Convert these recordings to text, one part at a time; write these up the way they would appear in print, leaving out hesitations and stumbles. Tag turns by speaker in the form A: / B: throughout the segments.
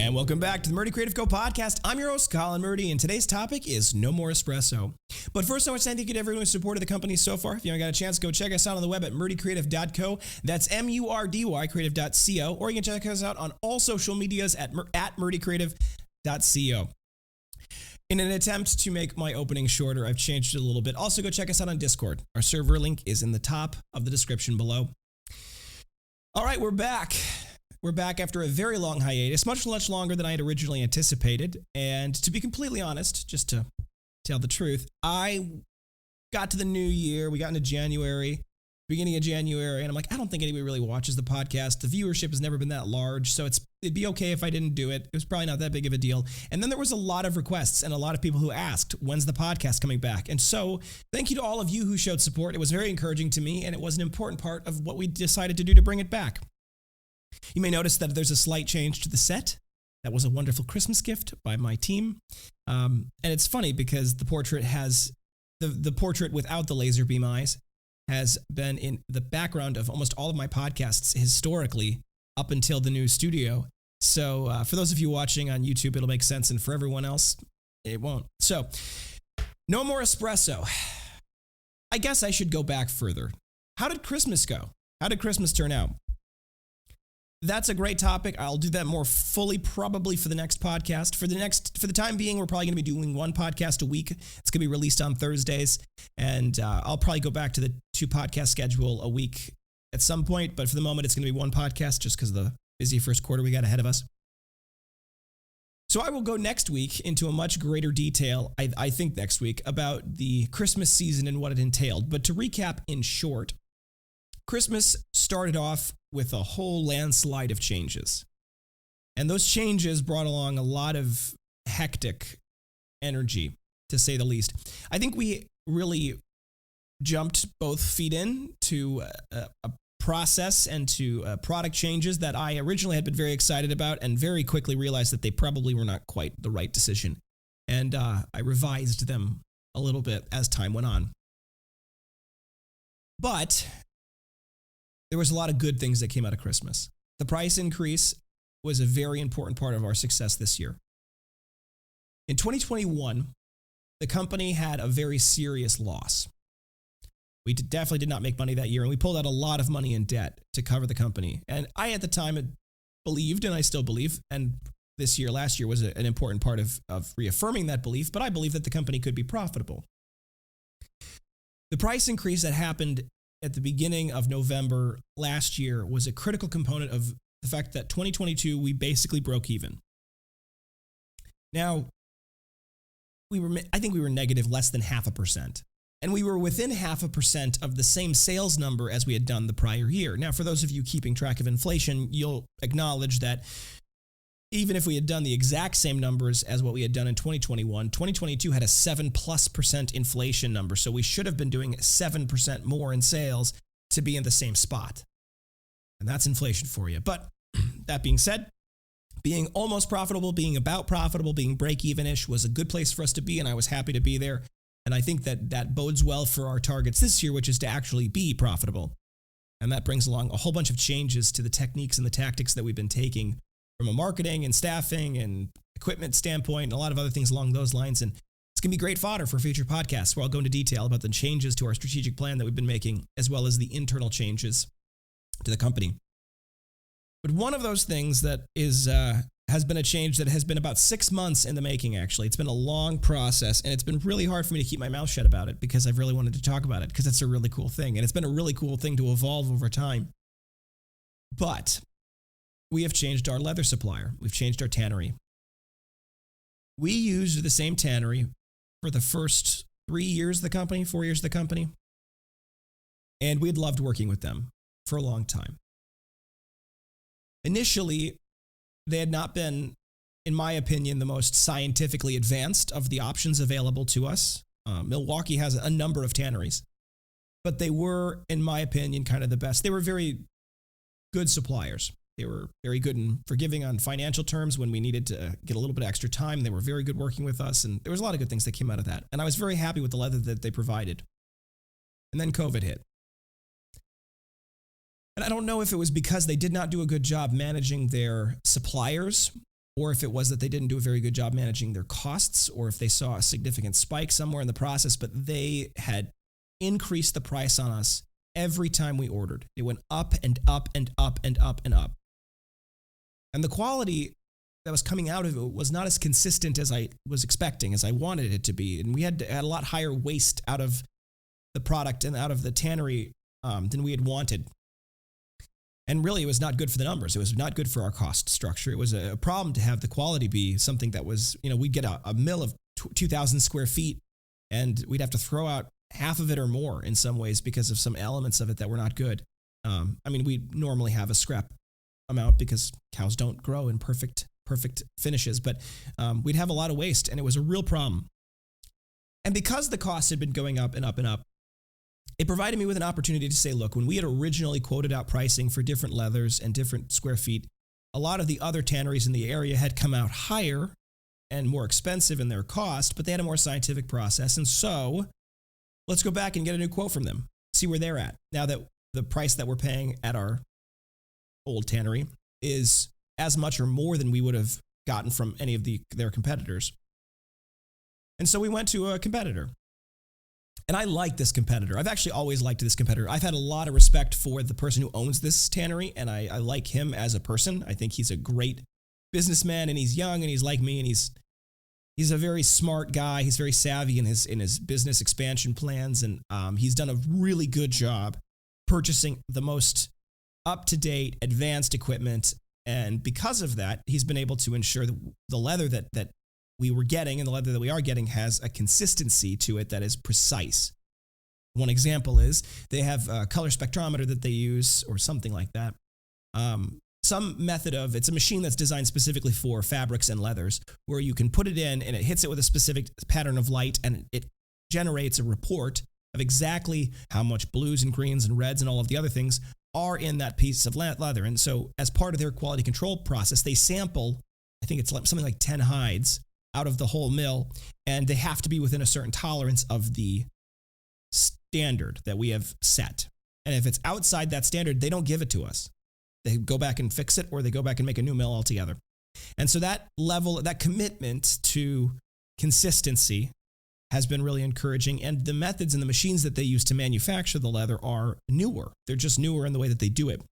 A: And welcome back to the Murdy Creative Co podcast. I'm your host, Colin Murdy, and today's topic is No More Espresso. But first, I want to say thank you to everyone who supported the company so far. If you haven't got a chance, go check us out on the web at murdycreative.co. That's M-U-R-D-Y, creative.co. Or you can check us out on all social medias at murdycreative.co. In an attempt to make my opening shorter, I've changed it a little bit. Also, go check us out on Discord. Our server link is in the top of the description below. All right, we're back. We're back after a very long hiatus, much longer than I had originally anticipated. And to be completely honest, just to tell the truth, I got to the new year. We got into January, beginning of January, and I'm like, I don't think anybody really watches the podcast. The viewership has never been that large, so it'd be okay if I didn't do it. It was probably not that big of a deal. And then there was a lot of requests and a lot of people who asked, when's the podcast coming back? And so thank you to all of you who showed support. It was very encouraging to me, and it was an important part of what we decided to do to bring it back. You may notice that there's a slight change to the set. That was a wonderful Christmas gift by my team. And it's funny because the portrait has, the portrait without the laser beam eyes has been in the background of almost all of my podcasts historically up until the new studio. So for those of you watching on YouTube, it'll make sense. And for everyone else, it won't. So No More Espresso. I guess I should go back further. How did Christmas go? How did Christmas turn out? That's a great topic. I'll do that more fully probably for the next podcast. For the time being, we're probably going to be doing one podcast a week. It's going to be released on Thursdays, and I'll probably go back to the 2 podcast schedule a week at some point. But for the moment, it's going to be one podcast just because of the busy first quarter we got ahead of us. So I will go next week into a much greater detail, I think next week, about the Christmas season and what it entailed. But to recap in short, Christmas started off with a whole landslide of changes. And those changes brought along a lot of hectic energy, to say the least. I think we really jumped both feet in to a process and to product changes that I originally had been very excited about and very quickly realized that they probably were not quite the right decision. And I revised them a little bit as time went on. But there was a lot of good things that came out of Christmas. The price increase was a very important part of our success this year. In 2021, the company had a very serious loss. We definitely did not make money that year, and we pulled out a lot of money in debt to cover the company. And I, at the time, had believed, and I still believe, and last year was an important part of reaffirming that belief, but I believe that the company could be profitable. The price increase that happened at the beginning of November last year was a critical component of the fact that 2022, we basically broke even. Now, I think we were negative less than 0.5%. And we were within 0.5% of the same sales number as we had done the prior year. Now, for those of you keeping track of inflation, you'll acknowledge that even if we had done the exact same numbers as what we had done in 2021, 2022 had a 7+% inflation number. So we should have been doing 7% more in sales to be in the same spot. And that's inflation for you. But that being said, being almost profitable, being about profitable, being break-even-ish was a good place for us to be, and I was happy to be there. And I think that bodes well for our targets this year, which is to actually be profitable. And that brings along a whole bunch of changes to the techniques and the tactics that we've been taking from a marketing and staffing and equipment standpoint and a lot of other things along those lines. And it's going to be great fodder for future podcasts where I'll go into detail about the changes to our strategic plan that we've been making, as well as the internal changes to the company. But one of those things that has been a change that has been about 6 months in the making, actually. It's been a long process, and it's been really hard for me to keep my mouth shut about it because I've really wanted to talk about it because it's a really cool thing, and it's been a really cool thing to evolve over time. But we have changed our leather supplier. We've changed our tannery. We used the same tannery for the first 4 years of the company, and we had loved working with them for a long time. Initially, they had not been, in my opinion, the most scientifically advanced of the options available to us. Milwaukee has a number of tanneries, but they were, in my opinion, kind of the best. They were very good suppliers. They were very good and forgiving on financial terms when we needed to get a little bit of extra time. They were very good working with us, and there was a lot of good things that came out of that. And I was very happy with the leather that they provided. And then COVID hit. And I don't know if it was because they did not do a good job managing their suppliers or if it was that they didn't do a very good job managing their costs, or if they saw a significant spike somewhere in the process, but they had increased the price on us every time we ordered. It went up and up and up and up and up. And the quality that was coming out of it was not as consistent as I was expecting, as I wanted it to be. And we had a lot higher waste out of the product and out of the tannery than we had wanted. And really, it was not good for the numbers. It was not good for our cost structure. It was a problem to have the quality be something that was, we'd get a mill of 2,000 square feet, and we'd have to throw out half of it or more in some ways because of some elements of it that were not good. We normally have a scrap amount because cows don't grow in perfect finishes, but we'd have a lot of waste, and it was a real problem. And because the costs had been going up and up and up, it provided me with an opportunity to say, look, when we had originally quoted out pricing for different leathers and different square feet, a lot of the other tanneries in the area had come out higher and more expensive in their cost, but they had a more scientific process. And so let's go back and get a new quote from them, see where they're at. Now that the price that we're paying at our old tannery is as much or more than we would have gotten from any of their competitors. And so we went to a competitor. And I like this competitor. I've actually always liked this competitor. I've had a lot of respect for the person who owns this tannery, and I like him as a person. I think he's a great businessman, and he's young, and he's like me, and he's a very smart guy. He's very savvy in his business expansion plans, and he's done a really good job purchasing the most up-to-date, advanced equipment. And because of that, he's been able to ensure that the leather that we were getting and the leather that we are getting has a consistency to it that is precise. One example is they have a color spectrometer that they use or something like that. Some method of, it's a machine that's designed specifically for fabrics and leathers where you can put it in and it hits it with a specific pattern of light and it generates a report of exactly how much blues and greens and reds and all of the other things are in that piece of leather. And so as part of their quality control process, they sample, I think it's something like 10 hides out of the whole mill, and they have to be within a certain tolerance of the standard that we have set. And if it's outside that standard, they don't give it to us. They go back and fix it, or they go back and make a new mill altogether. And so that level, that commitment to consistency has been really encouraging. And the methods and the machines that they use to manufacture the leather are newer. They're just newer in the way that they do it.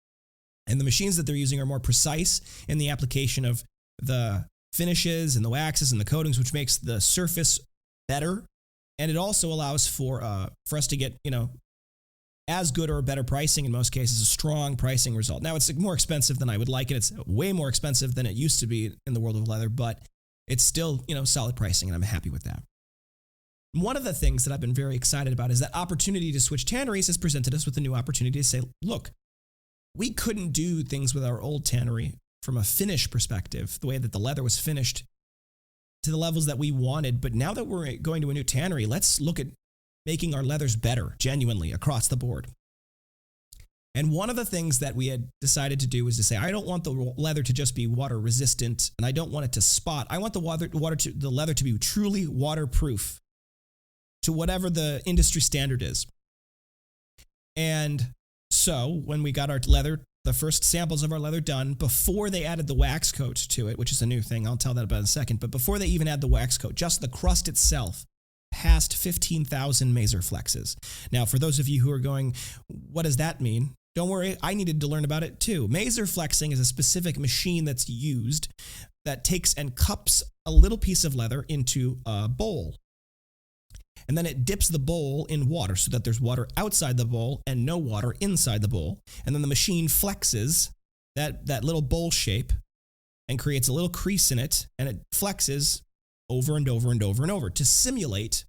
A: And the machines that they're using are more precise in the application of the finishes and the waxes and the coatings, which makes the surface better. And it also allows for us to get, as good or better pricing, in most cases, a strong pricing result. Now, it's more expensive than I would like, and it's way more expensive than it used to be in the world of leather, but it's still, solid pricing, and I'm happy with that. One of the things that I've been very excited about is that opportunity to switch tanneries has presented us with a new opportunity to say, look, we couldn't do things with our old tannery from a finish perspective, the way that the leather was finished to the levels that we wanted. But now that we're going to a new tannery, let's look at making our leathers better, genuinely, across the board. And one of the things that we had decided to do was to say, I don't want the leather to just be water resistant, and I don't want it to spot. I want the leather to be truly waterproof to whatever the industry standard is. And so when we got our leather, the first samples of our leather done, before they added the wax coat to it, which is a new thing, I'll tell that about in a second, but before they even add the wax coat, just the crust itself passed 15,000 maser flexes. Now, for those of you who are going, what does that mean? Don't worry, I needed to learn about it too. Maser flexing is a specific machine that's used that takes and cups a little piece of leather into a bowl. And then it dips the bowl in water so that there's water outside the bowl and no water inside the bowl. And then the machine flexes that little bowl shape and creates a little crease in it, and it flexes over and over and over and over to simulate,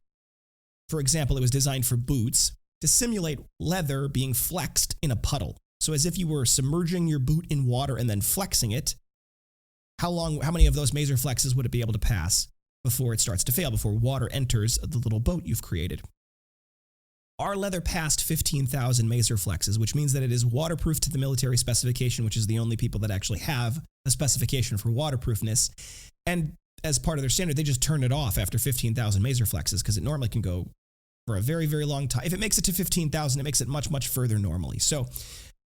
A: for example, it was designed for boots, to simulate leather being flexed in a puddle. So as if you were submerging your boot in water and then flexing it, how many of those maser flexes would it be able to pass before it starts to fail, before water enters the little boat you've created? Our leather passed 15,000 maser flexes, which means that it is waterproof to the military specification, which is the only people that actually have a specification for waterproofness. And as part of their standard, they just turn it off after 15,000 maser flexes because it normally can go for a very, very long time. If it makes it to 15,000, it makes it much, much further normally. So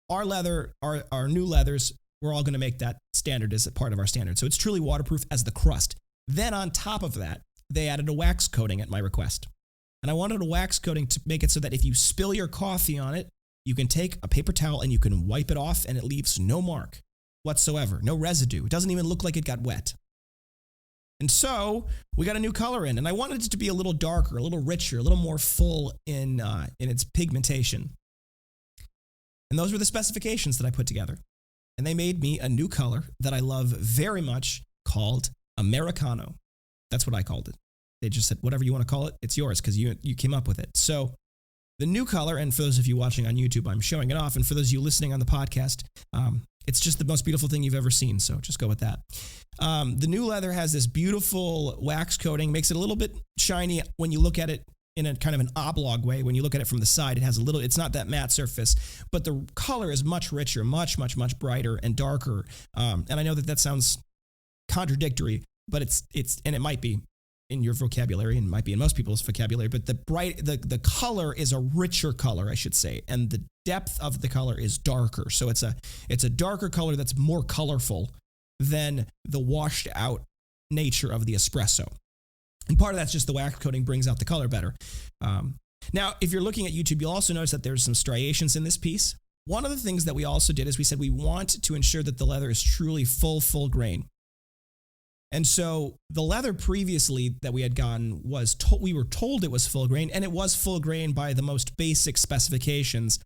A: our leather, our new leathers we're all going to make that standard as a part of our standard. So it's truly waterproof as the crust. Then on top of that, they added a wax coating at my request. And I wanted a wax coating to make it so that if you spill your coffee on it, you can take a paper towel and you can wipe it off and it leaves no mark whatsoever, no residue. It doesn't even look like it got wet. And so we got a new color in, and I wanted it to be a little darker, a little richer, a little more full in its pigmentation. And those were the specifications that I put together. And they made me a new color that I love very much called Americano. That's what I called it. They just said, whatever you want to call it, it's yours because you came up with it. So the new color, and for those of you watching on YouTube, I'm showing it off. And for those of you listening on the podcast, it's just the most beautiful thing you've ever seen. So just go with that. The new leather has this beautiful wax coating, makes it a little bit shiny when you look at it in a kind of an oblong way. When you look at it from the side, it has a little, it's not that matte surface, but the color is much richer, much brighter and darker. And I know that sounds contradictory, but and it might be in your vocabulary and might be in most people's vocabulary, but the color is a richer color, I should say. And the depth of the color is darker. So it's a darker color that's more colorful than the washed out nature of the espresso. And part of that's just the wax coating brings out the color better. Now, if you're looking at YouTube, you'll also notice that there's some striations in this piece. One of the things that we also did is we said we want to ensure that the leather is truly full grain. And so the leather previously that we had gotten we were told it was full grain, and it was full grain by the most basic specifications.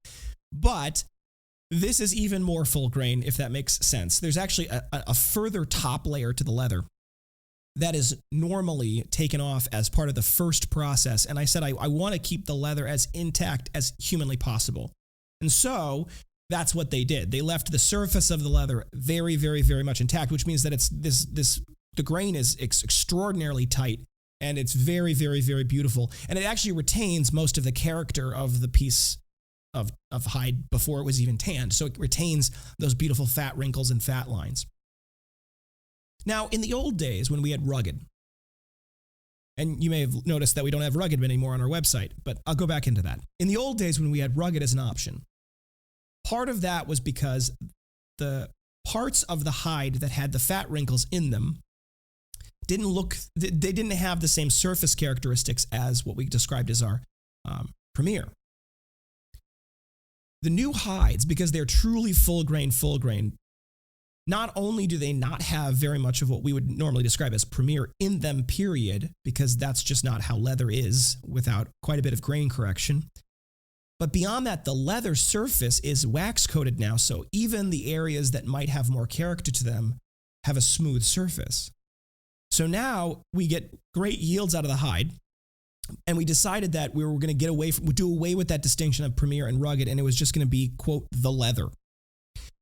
A: But this is even more full grain, if that makes sense. There's actually a further top layer to the leather that is normally taken off as part of the first process. And I said, I want to keep the leather as intact as humanly possible. And so that's what they did. They left the surface of the leather very much intact, which means that it's the grain is extraordinarily tight, and it's very beautiful. And it actually retains most of the character of the piece of hide before it was even tanned. So it retains those beautiful fat wrinkles and fat lines. Now, in the old days when we had rugged, and you may have noticed that we don't have rugged anymore on our website, but I'll go back into that. In the old days when we had rugged as an option, part of that was because the parts of the hide that had the fat wrinkles in them they didn't have the same surface characteristics as what we described as our Premier. The new hides, because they're truly full grain, not only do they not have very much of what we would normally describe as Premier in them, period, because that's just not how leather is without quite a bit of grain correction. But beyond that, the leather surface is wax coated now, so even the areas that might have more character to them have a smooth surface. So now we get great yields out of the hide, and we decided that we were going to do away with that distinction of Premier and rugged, and it was just going to be, quote, the leather.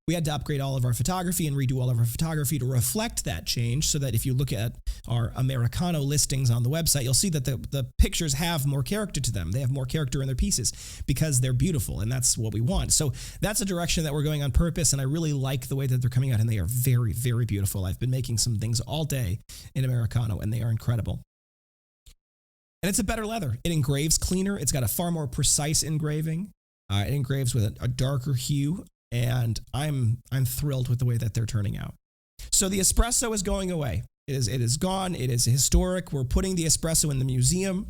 A: We had to upgrade all of our photography and redo all of our photography to reflect that change, so that if you look at our Americano listings on the website, you'll see that the pictures have more character to them. They have more character in their pieces because they're beautiful, and that's what we want. So that's a direction that we're going on purpose, and I really like the way that they're coming out, and they are very beautiful. I've been making some things all day in Americano, and they are incredible. And it's a better leather. It engraves cleaner. It's got a far more precise engraving. It engraves with a darker hue. And I'm thrilled with the way that they're turning out. So the espresso is going away. It is gone. It is historic. We're putting the espresso in the museum,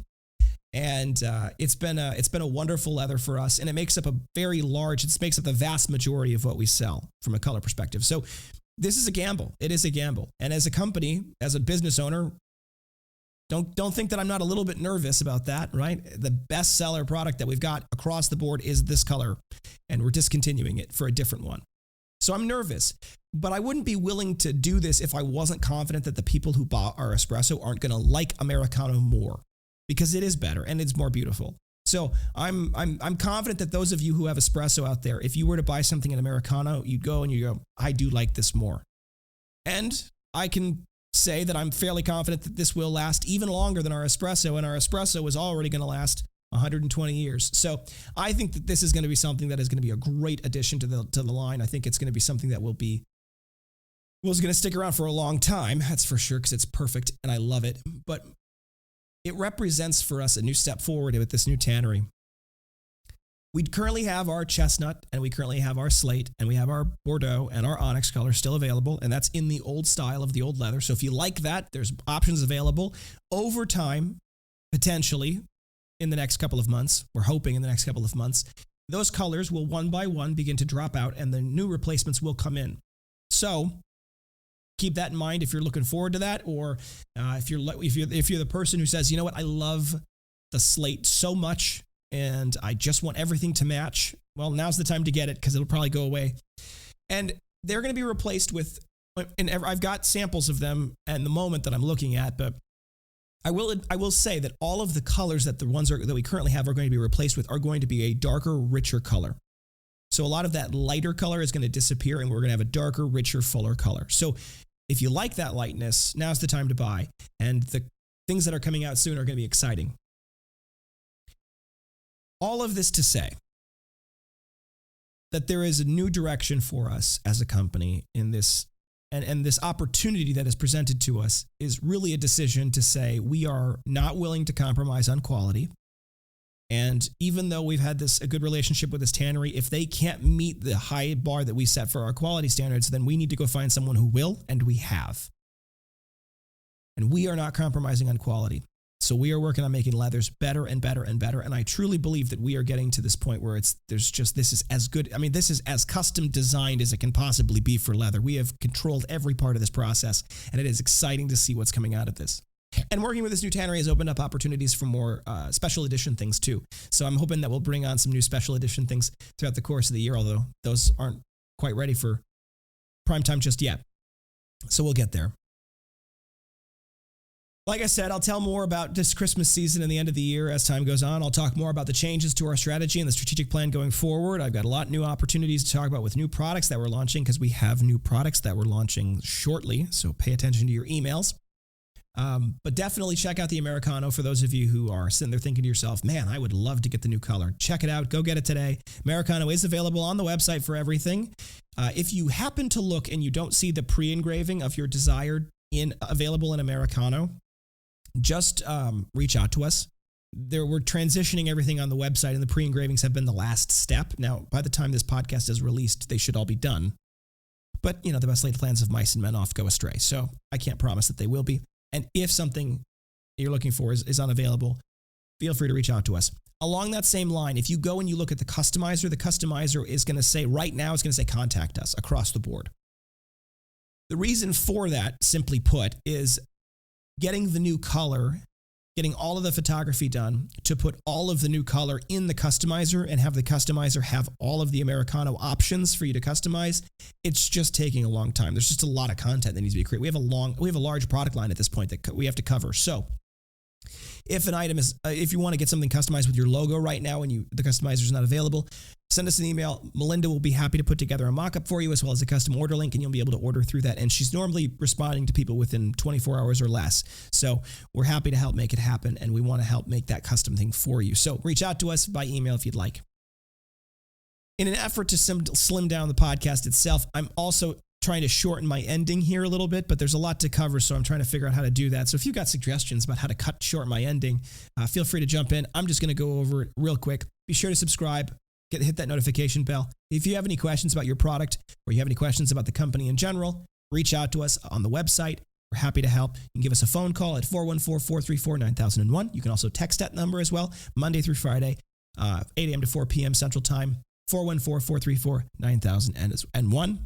A: and it's been a wonderful leather for us. And it makes up the vast majority of what we sell from a color perspective. So this is a gamble. It is a gamble. And as a company, as a business owner, don't think that I'm not a little bit nervous about that, right? The bestseller product that we've got across the board is this color, and we're discontinuing it for a different one. So I'm nervous, but I wouldn't be willing to do this if I wasn't confident that the people who bought our espresso aren't going to like Americano more, because it is better and it's more beautiful. So I'm confident that those of you who have espresso out there, if you were to buy something in Americano, you'd go, I do like this more. And I can say that I'm fairly confident that this will last even longer than our espresso, and our espresso is already going to last 120 years. So I think that this is going to be something that is going to be a great addition to the line. I think it's going to be something that is going to stick around for a long time. That's for sure, because it's perfect and I love it. But it represents for us a new step forward with this new tannery. We currently have our chestnut, and we currently have our slate, and we have our Bordeaux and our onyx color still available, and that's in the old style of the old leather. So if you like that, there's options available. Over time, potentially in the next couple of months, we're hoping in the next couple of months, those colors will one by one begin to drop out, and the new replacements will come in. So keep that in mind if you're looking forward to that, or if you're the person who says, you know what, I love the slate so much, and I just want everything to match. Well, now's the time to get it because it'll probably go away. And they're going to be replaced with, and I've got samples of them at the moment that I'm looking at, but I will say that all of the colors that the ones that we currently have are going to be replaced with are going to be a darker, richer color. So a lot of that lighter color is going to disappear, and we're going to have a darker, richer, fuller color. So if you like that lightness, now's the time to buy. And the things that are coming out soon are going to be exciting. All of this to say that there is a new direction for us as a company in this, and this opportunity that is presented to us is really a decision to say we are not willing to compromise on quality. And even though we've had a good relationship with this tannery, if they can't meet the high bar that we set for our quality standards, then we need to go find someone who will, and we have. And we are not compromising on quality. So we are working on making leathers better and better and better. And I truly believe that we are getting to this point where this is as good. I mean, this is as custom designed as it can possibly be for leather. We have controlled every part of this process, and it is exciting to see what's coming out of this. And working with this new tannery has opened up opportunities for more special edition things too. So I'm hoping that we'll bring on some new special edition things throughout the course of the year, although those aren't quite ready for prime time just yet. So we'll get there. Like I said, I'll tell more about this Christmas season and the end of the year as time goes on. I'll talk more about the changes to our strategy and the strategic plan going forward. I've got a lot of new opportunities to talk about with new products that we're launching, because we have new products that we're launching shortly. So pay attention to your emails. But definitely check out the Americano for those of you who are sitting there thinking to yourself, man, I would love to get the new color. Check it out. Go get it today. Americano is available on the website for everything. If you happen to look and you don't see the pre-engraving of your desired available in Americano, just reach out to us. We're transitioning everything on the website, and the pre-engravings have been the last step. Now, by the time this podcast is released, they should all be done. But, the best laid plans of mice and men oft go astray. So I can't promise that they will be. And if something you're looking for is unavailable, feel free to reach out to us. Along that same line, if you go and you look at the customizer is going to say, right now, it's going to say contact us across the board. The reason for that, simply put, is getting the new color, getting all of the photography done to put all of the new color in the customizer and have the customizer have all of the Americano options for you to customize. It's just taking a long time. There's just a lot of content that needs to be created. We have a large product line at this point that we have to cover. So if an item is, if you want to get something customized with your logo right now and the customizer is not available, send us an email. Melinda will be happy to put together a mock-up for you, as well as a custom order link, and you'll be able to order through that. And she's normally responding to people within 24 hours or less. So we're happy to help make it happen, and we want to help make that custom thing for you. So reach out to us by email if you'd like. In an effort to slim down the podcast itself, I'm also trying to shorten my ending here a little bit, but there's a lot to cover, so I'm trying to figure out how to do that. So if you've got suggestions about how to cut short my ending, feel free to jump in. I'm just going to go over it real quick. Be sure to subscribe. Hit that notification bell. If you have any questions about your product, or you have any questions about the company in general, reach out to us on the website. We're happy to help. You can give us a phone call at 414-434-9001. You can also text that number as well, Monday through Friday, 8 a.m. to 4 p.m. Central Time, 414-434-9001.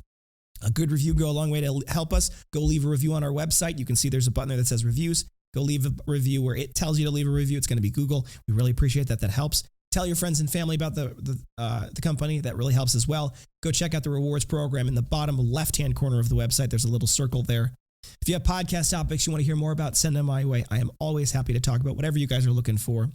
A: A good review go a long way to help us. Go leave a review on our website. You can see there's a button there that says reviews. Go leave a review where it tells you to leave a review. It's going to be Google. We really appreciate that. That helps. Tell your friends and family about the company. That really helps as well. Go check out the rewards program in the bottom left-hand corner of the website. There's a little circle there. If you have podcast topics you want to hear more about, send them my way. I am always happy to talk about whatever you guys are looking for.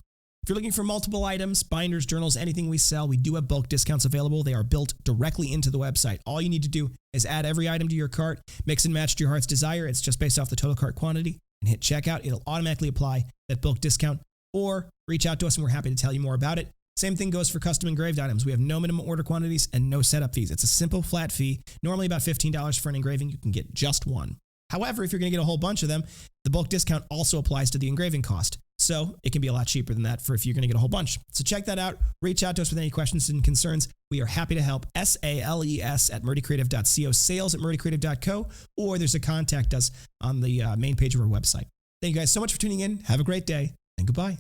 A: If you're looking for multiple items, binders, journals, anything we sell, we do have bulk discounts available. They are built directly into the website. All you need to do is add every item to your cart, mix and match to your heart's desire. It's just based off the total cart quantity, and hit checkout. It'll automatically apply that bulk discount, or reach out to us and we're happy to tell you more about it. Same thing goes for custom engraved items. We have no minimum order quantities and no setup fees. It's a simple flat fee, normally about $15 for an engraving. You can get just one. However, if you're going to get a whole bunch of them, the bulk discount also applies to the engraving cost. So it can be a lot cheaper than that for if you're going to get a whole bunch. So check that out. Reach out to us with any questions and concerns. We are happy to help. SALES at murdycreative.co, sales at murdycreative.co, or there's a contact us on the main page of our website. Thank you guys so much for tuning in. Have a great day, and goodbye.